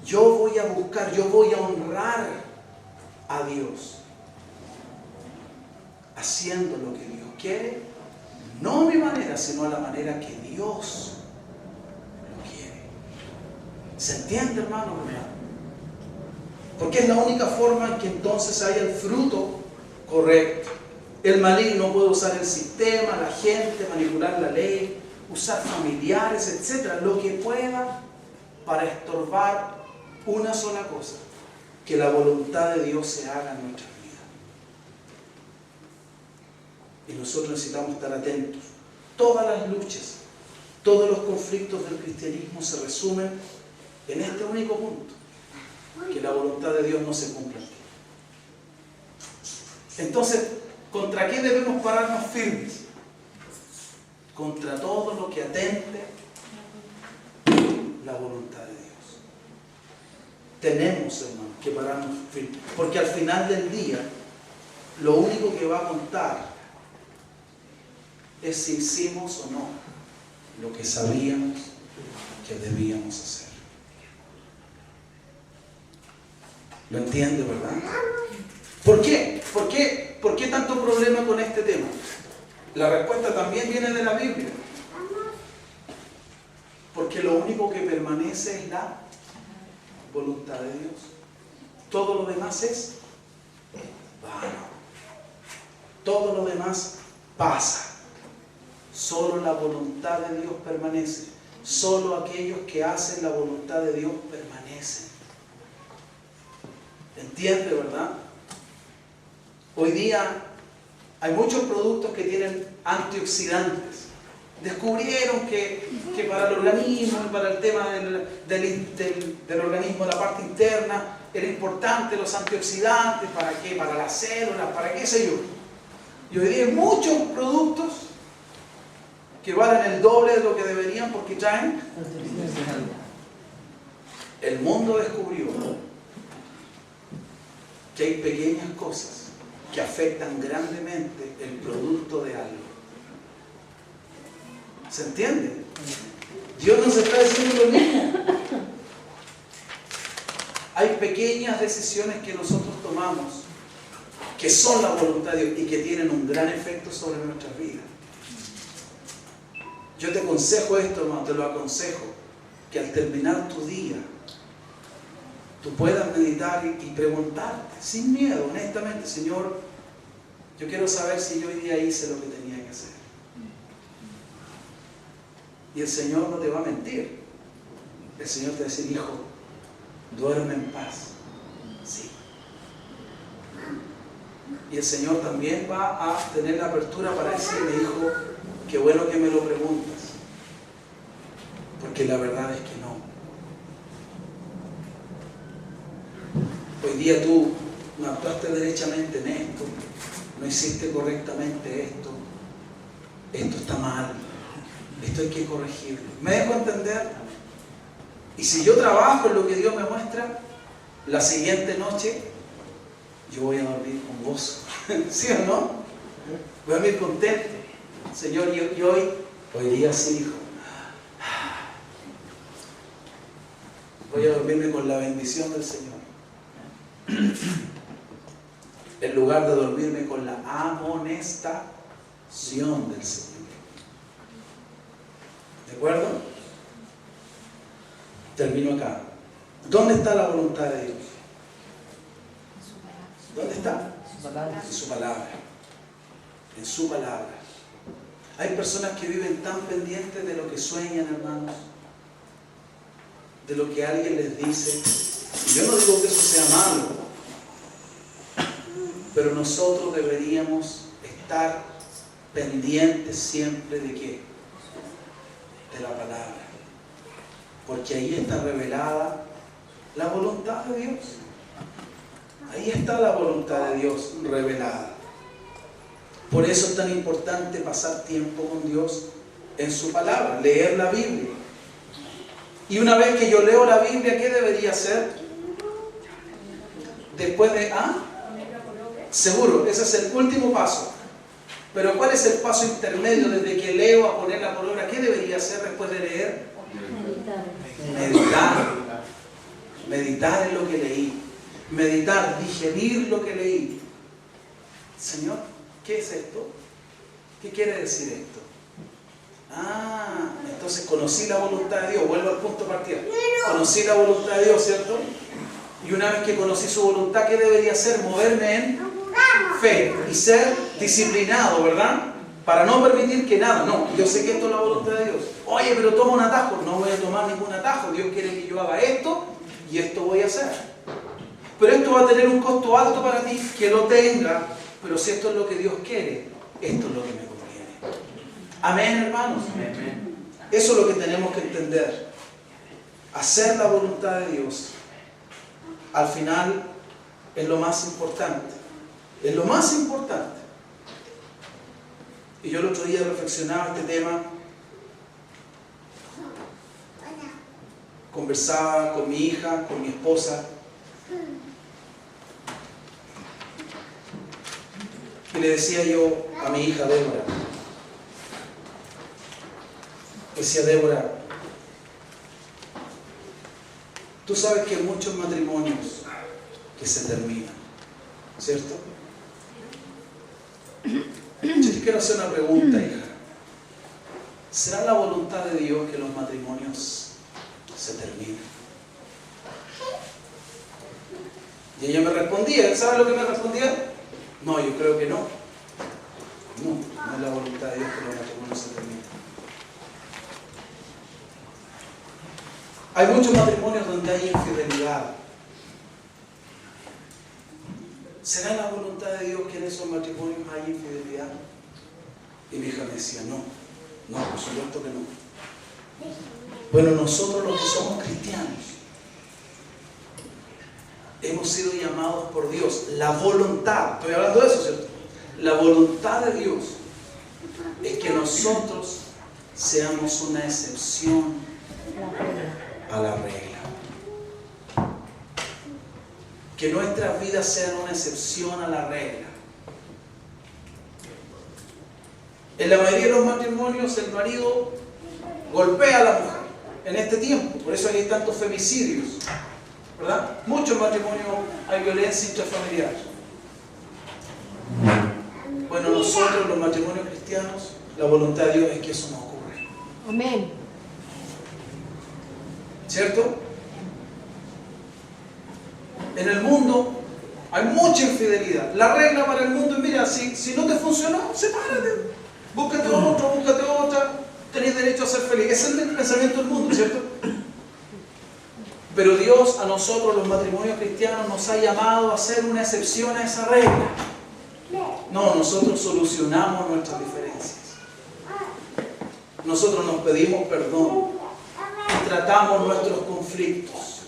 Yo voy a buscar, yo voy a honrar a Dios, haciendo lo que Dios quiere, no a mi manera, sino a la manera que Dios lo quiere. ¿Se entiende, hermano? Porque es la única forma en que entonces haya el fruto correcto. El maligno puede usar el sistema, la gente, manipular la ley, usar familiares, etc. Lo que pueda para estorbar una sola cosa: que la voluntad de Dios se haga en nuestras vidas. Y nosotros necesitamos estar atentos. Todas las luchas, todos los conflictos del cristianismo se resumen en este único punto: que la voluntad de Dios no se cumpla aquí. Entonces, ¿contra qué debemos pararnos firmes? Contra todo lo que atente la voluntad de Dios. Tenemos, hermanos, que pararnos firmes. Porque al final del día, lo único que va a contar es si hicimos o no lo que sabíamos que debíamos hacer. ¿Lo entiende, verdad? ¿Por qué? ¿Por qué tanto problema con este tema? La respuesta también viene de la Biblia. Porque lo único que permanece es la voluntad de Dios. Todo lo demás es vano. Todo lo demás pasa. Solo la voluntad de Dios permanece. Solo aquellos que hacen la voluntad de Dios permanecen. ¿Entiende, verdad? Hoy día hay muchos productos que tienen antioxidantes. Descubrieron que para el organismo y para el tema del organismo, la parte interna, era importante los antioxidantes. ¿Para qué? Para las células, para qué sé yo. Y hoy día hay muchos productos que valen el doble de lo que deberían porque traen. El mundo descubrió que hay pequeñas cosas que afectan grandemente el producto de algo. ¿Se entiende? Dios nos está diciendo lo mismo. Hay pequeñas decisiones que nosotros tomamos que son la voluntad de Dios y que tienen un gran efecto sobre nuestras vidas. Yo te aconsejo esto, hermano, te lo aconsejo, que al terminar tu día tú puedas meditar y preguntarte, sin miedo, honestamente: Señor, yo quiero saber si yo hoy día hice lo que tenía que hacer. Y el Señor no te va a mentir. El Señor te va a decir: hijo, duerme en paz. Sí. Y el Señor también va a tener la apertura para decirle: hijo, qué bueno que me lo preguntas, porque la verdad es que no. Hoy día tú no actuaste derechamente en esto, no hiciste correctamente esto, esto está mal, esto hay que corregirlo. ¿Me dejo entender? Y si yo trabajo en lo que Dios me muestra, la siguiente noche yo voy a dormir con gozo. ¿Sí o no? Voy a dormir contento. Señor, y hoy día sí, hijo. Voy a dormirme con la bendición del Señor, en lugar de dormirme con la amonestación del Señor. ¿De acuerdo? Termino acá. ¿Dónde está la voluntad de Dios? ¿Dónde está? En su palabra. En su palabra. Hay personas que viven tan pendientes de lo que sueñan, hermanos, de lo que alguien les dice. Y yo no digo que eso sea malo, pero nosotros deberíamos estar pendientes siempre de qué? De la palabra. Porque ahí está revelada la voluntad de Dios. Ahí está la voluntad de Dios revelada. Por eso es tan importante pasar tiempo con Dios en su palabra, leer la Biblia. Y una vez que yo leo la Biblia, ¿qué debería hacer? Después de... Seguro, ese es el último paso. Pero ¿cuál es el paso intermedio desde que leo a ponerla por obra? ¿Qué debería hacer después de leer? Meditar. Meditar en lo que leí. Meditar, digerir lo que leí. Señor, ¿qué es esto? ¿Qué quiere decir esto? Entonces conocí la voluntad de Dios. Vuelvo al punto de partida. Conocí la voluntad de Dios, ¿cierto? Y una vez que conocí su voluntad, ¿qué debería hacer? Moverme en fe y ser disciplinado, ¿verdad? Para no permitir que nada, no, yo sé que esto es la voluntad de Dios. Oye, pero toma un atajo. No voy a tomar ningún atajo. Dios quiere que yo haga esto y esto voy a hacer. Pero esto va a tener un costo alto para ti, que lo tenga. Pero si esto es lo que Dios quiere, esto es lo que me conviene. Amén, hermanos. Amén. Eso es lo que tenemos que entender. Hacer la voluntad de Dios, al final, es lo más importante. Es lo más importante. Y yo el otro día reflexionaba este tema. Conversaba con mi hija, con mi esposa. Y le decía yo a mi hija Débora. Decía Débora, tú sabes que hay muchos matrimonios que se terminan, ¿cierto? Yo te quiero hacer una pregunta, hija. ¿Será la voluntad de Dios que los matrimonios se terminen? Y ella me respondía, ¿sabes lo que me respondía? No, yo creo que no. No es la voluntad de Dios que los matrimonios se terminen. Hay muchos matrimonios donde hay infidelidad. ¿Será la voluntad de Dios que en esos matrimonios haya infidelidad? Y mi hija me decía, no, por supuesto que no. Bueno, nosotros los que somos cristianos hemos sido llamados por Dios. La voluntad, estoy hablando de eso, ¿cierto? La voluntad de Dios es que nosotros seamos una excepción a la regla. Que nuestras vidas sean una excepción a la regla. En la mayoría de los matrimonios el marido golpea a la mujer en este tiempo, por eso hay tantos femicidios, ¿verdad? Muchos matrimonios hay violencia intrafamiliar. Bueno, nosotros los matrimonios cristianos, la voluntad de Dios es que eso no ocurra. Amén. ¿Cierto? En el mundo hay mucha infidelidad. La regla para el mundo es, mira, si no te funcionó, sepárate. Búscate otra. Tenés derecho a ser feliz. Ese es el pensamiento del mundo, ¿cierto? Pero Dios a nosotros, los matrimonios cristianos, nos ha llamado a hacer una excepción a esa regla. No, nosotros solucionamos nuestras diferencias. Nosotros nos pedimos perdón y tratamos nuestros conflictos.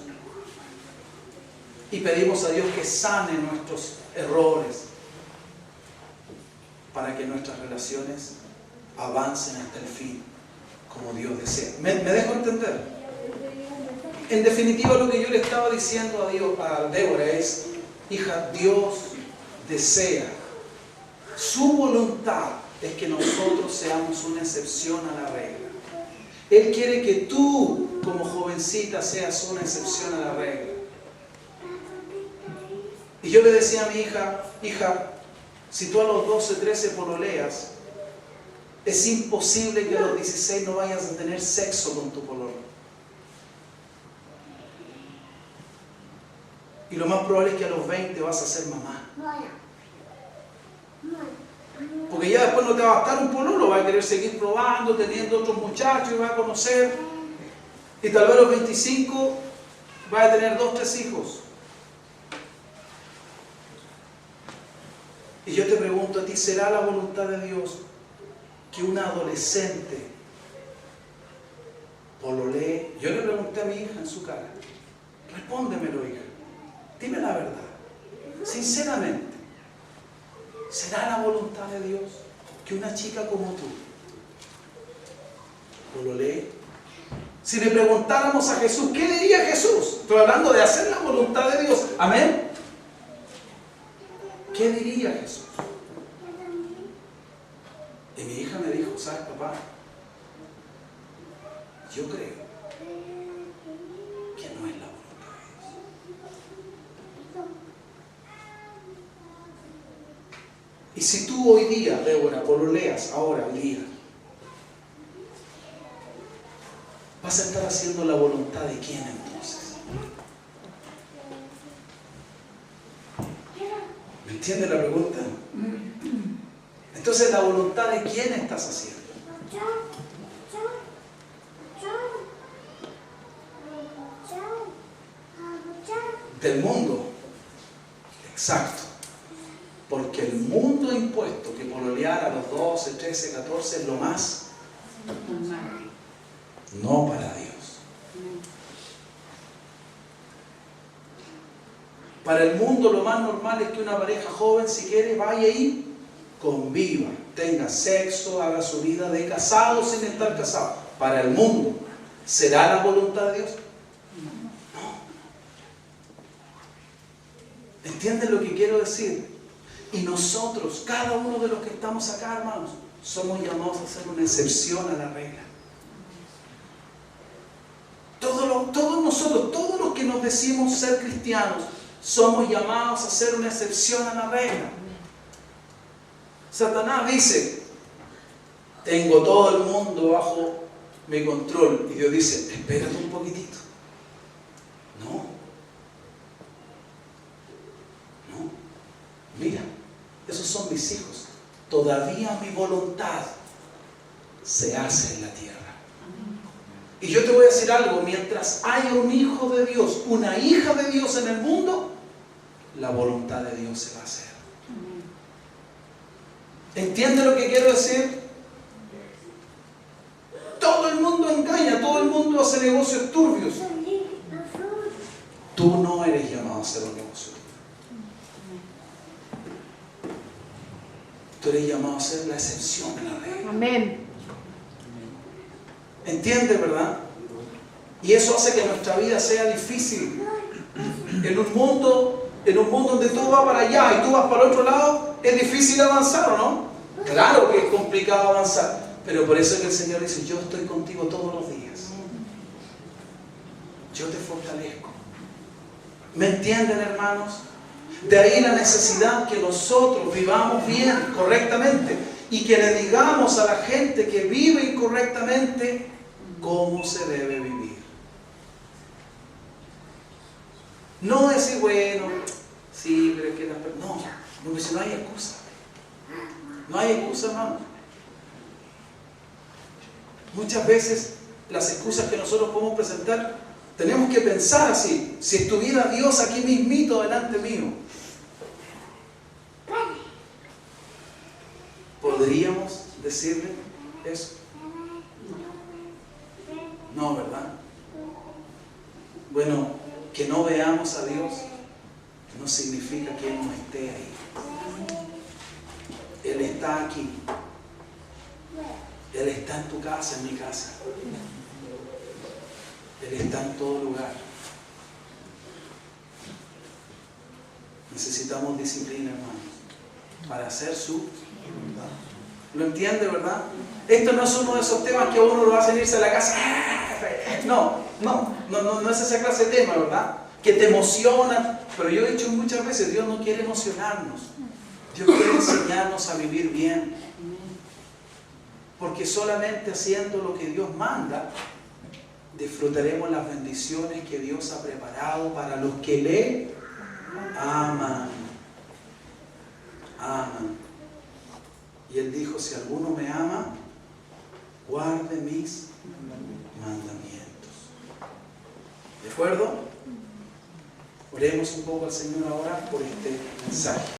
Y pedimos a Dios que sane nuestros errores para que nuestras relaciones avancen hasta el fin, como Dios desea. ¿Me dejo entender? En definitiva, lo que yo le estaba diciendo a Débora es, hija, Dios desea, su voluntad es que nosotros seamos una excepción a la regla. Él quiere que tú, como jovencita, seas una excepción a la regla. Y yo le decía a mi hija, si tú a los 12, 13 pololeas, es imposible que a los 16 no vayas a tener sexo con tu pololo. Y lo más probable es que a los 20 vas a ser mamá. Porque ya después no te va a bastar un pololo, va a querer seguir probando, teniendo otros muchachos y va a conocer. Y tal vez a los 25 va a tener 2, 3 hijos. Y yo te pregunto a ti, ¿será la voluntad de Dios que una adolescente pololee? Yo le pregunté a mi hija en su cara, respóndemelo, hija, dime la verdad, sinceramente, ¿será la voluntad de Dios que una chica como tú pololee? Si le preguntáramos a Jesús, ¿qué diría Jesús? Estoy hablando de hacer la voluntad de Dios, amén. ¿Qué diría Jesús? Y mi hija me dijo, ¿sabes, papá? Yo creo que no es la voluntad de Dios. Y si tú hoy día, Débora, pololeas ahora, hoy día, vas a estar haciendo la voluntad de quién entonces. ¿Me entiendes la pregunta? Entonces, ¿la voluntad de quién estás haciendo? Del mundo. Exacto. Porque el mundo ha impuesto que pololear a los 12, 13, 14 es lo más. No para Dios. Para el mundo lo más normal es que una pareja joven, si quiere, vaya y conviva, tenga sexo, haga su vida de casado sin estar casado. Para el mundo, ¿será la voluntad de Dios? No. ¿Entienden lo que quiero decir? Y nosotros, cada uno de los que estamos acá, hermanos, somos llamados a hacer una excepción a la regla. Todos nosotros, todos los que nos decimos ser cristianos, somos llamados a hacer una excepción a la regla. Satanás dice, tengo todo el mundo bajo mi control. Y Dios dice, espérate un poquitito. No. Mira, esos son mis hijos. Todavía mi voluntad se hace en la tierra. Y yo te voy a decir algo, mientras haya un hijo de Dios, una hija de Dios en el mundo, la voluntad de Dios se va a hacer. ¿Entiende lo que quiero decir? Todo el mundo engaña, todo el mundo hace negocios turbios. Tú no eres llamado a hacer un negocio turbio. Tú eres llamado a ser la excepción en la regla. Amén. ¿Entiendes, verdad? Y eso hace que nuestra vida sea difícil. En un mundo donde tú vas para allá y tú vas para el otro lado, es difícil avanzar, ¿o no? Claro que es complicado avanzar, pero por eso es que el Señor dice, yo estoy contigo todos los días. Yo te fortalezco. ¿Me entienden, hermanos? De ahí la necesidad que nosotros vivamos bien, correctamente, y que le digamos a la gente que vive incorrectamente cómo se debe vivir. No decir, bueno, sí, pero es que no, porque si no hay excusa. No hay excusa, hermano. Muchas veces las excusas que nosotros podemos presentar, tenemos que pensar así. Si estuviera Dios aquí mismito delante mío, ¿podríamos decirle eso? No, ¿verdad? Bueno, que no veamos a Dios no significa que Él no esté ahí. Él está aquí. Él está en tu casa, en mi casa. Él está en todo lugar. Necesitamos disciplina, hermanos, para hacer su voluntad. ¿Lo entiende, verdad? Esto no es uno de esos temas que a uno lo hacen irse a la casa. No es esa clase de tema, ¿verdad? Que te emocionan. Pero yo he dicho muchas veces, Dios no quiere emocionarnos. Dios quiere enseñarnos a vivir bien. Porque solamente haciendo lo que Dios manda, disfrutaremos las bendiciones que Dios ha preparado para los que le aman. Aman. Y Él dijo, si alguno me ama, guarde mis mandamientos. ¿De acuerdo? Oremos un poco al Señor ahora por este mensaje.